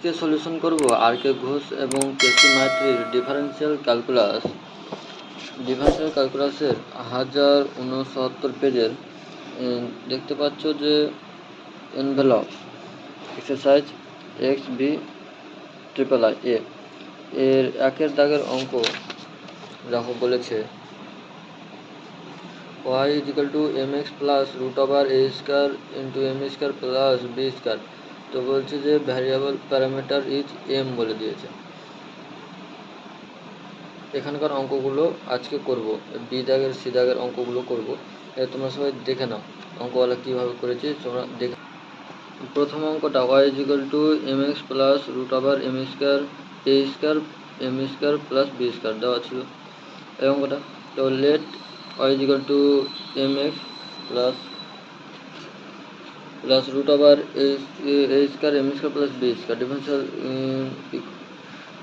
আজকে সলিউশন করব আর কে ঘোষ এবং কেসি মাইত্রির ডিফারেন্সিয়াল ক্যালকুলাসের 1069 পেজের দেখতে পাচ্ছ যে এনভেলপ এক্সারসাইজ XB III এর একের দাগের অঙ্ক দেখো বলেছে y = mx plus √a² into m² plus b²। তো বলছে যে ভ্যারিয়েবল প্যারামিটার ইজ m বলে দিয়েছে। এখানকার অঙ্কগুলো আজকে করব, বি দাগের সি দাগের অঙ্কগুলো করব। তোমরা সবাই দেখে নাও অঙ্কওয়ালা কীভাবে করেছে তোমরা দেখে। প্রথম অঙ্কটা y = mx plus √m² a² plus b² দেওয়া ছিল এই অঙ্কটা। তো let y = mx plus √a² m² plus b²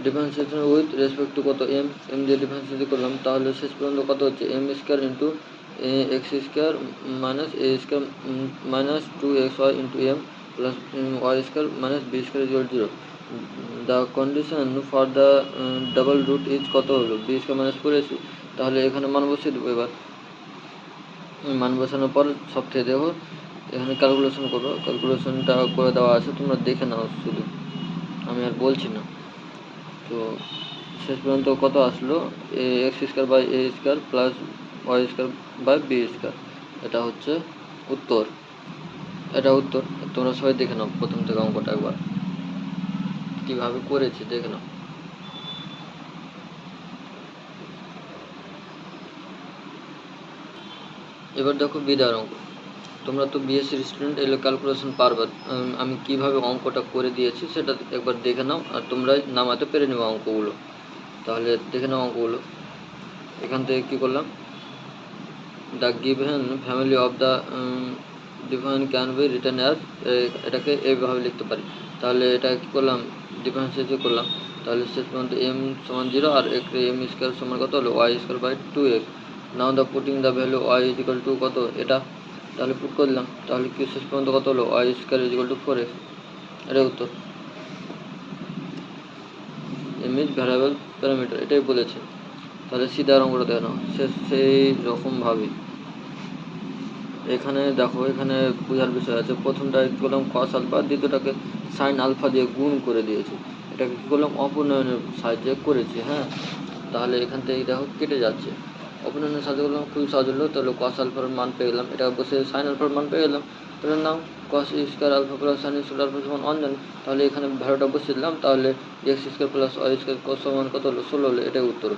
differentiation with respect to কত m দিয়ে ডিফারেন্সিয়েশন করলাম, তাহলে শেষ পর্যন্ত কত হচ্ছে m² into x² minus a² minus 2xy into m plus y² minus b² = 0। The condition for the double root is কত হলো b² মাইনাস 4ac। তাহলে এখানে মান বসিয়ে দেবো। এবার মান বসানোর পর সব থেকে দেখো এখানে ক্যালকুলেশন করবো, ক্যালকুলেশনটা করে দেওয়া আছে, তোমরা দেখে নাও শুধু, আমি আর বলছি না। তো শেষ পর্যন্ত কত আসলো x² / a² plus y² / b²। এটা হচ্ছে উত্তর, তোমরা সবাই দেখে নাও প্রথম থেকে অঙ্কটা একবার কীভাবে করেছি দেখে নাও। এবার দেখো বিদার অঙ্ক। তোমরা তো বিএসসির স্টুডেন্ট, এগুলো ক্যালকুলেশন পারবে। আমি কিভাবে অঙ্কটা করে দিয়েছি সেটা একবার দেখে নাও, আর তোমরা নামাতে পেরে নেবো অঙ্কগুলো। তাহলে দেখে নাও অঙ্কগুলো। এখান থেকে কী করলাম, the given family of the different can be written as, এটাকে এইভাবে লিখতে পারি। তাহলে এটা কী করলাম, ডিফারেন্সিয়েশন করলাম। তাহলে শেষ পর্যন্ত m = 0 আর m² সমান কত হলো y² / 2x। Now the putting the value y = কত এটা, তাহলে পুট করলাম। তাহলে কি শেষ পর্যন্ত কত হলো y² = 4x। এটাই উত্তর। m ইজ ভ্যারিয়েবল প্যারামিটার, এটাই বলেছে। তাহলে সিধা অঙ্কটা দেখে নাও সেই রকমভাবে। এখানে দেখো, এখানে বোঝার বিষয় আছে। প্রথমটা কী করলাম cos আলফা, দ্বিতীয়টাকে সাইন আলফা দিয়ে গুণ করে দিয়েছি। এটাকে কী করলাম অপনয়নের সাহায্যে করেছি। হ্যাঁ, তাহলে এখান থেকে দেখো কেটে যাচ্ছে। অপনয়নের সাহায্যে করলাম, খুবই সহজ হলো। তাহলে cos আলফার মান পেয়ে গেলাম, এটা বসে সাইন আলফার মান পেয়ে গেলাম। তাহলে নাও cos a² alpha plus sine a² alpha সমান 1 জানি। তাহলে এখানে ভ্যালুটা বসিয়ে দিলাম। তাহলে x² প্লাস y² সমান কত হলো 16 হলো, এটাই উত্তর।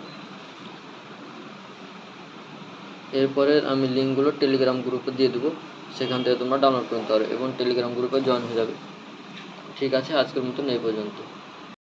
এরপরে আমি লিঙ্কগুলো টেলিগ্রাম গ্রুপে দিয়ে দেবো, সেখান থেকে তোমরা ডাউনলোড করে নিতে পারো এবং টেলিগ্রাম গ্রুপে জয়েন হয়ে যাবে। ঠিক আছে, আজকের মতন এই পর্যন্ত।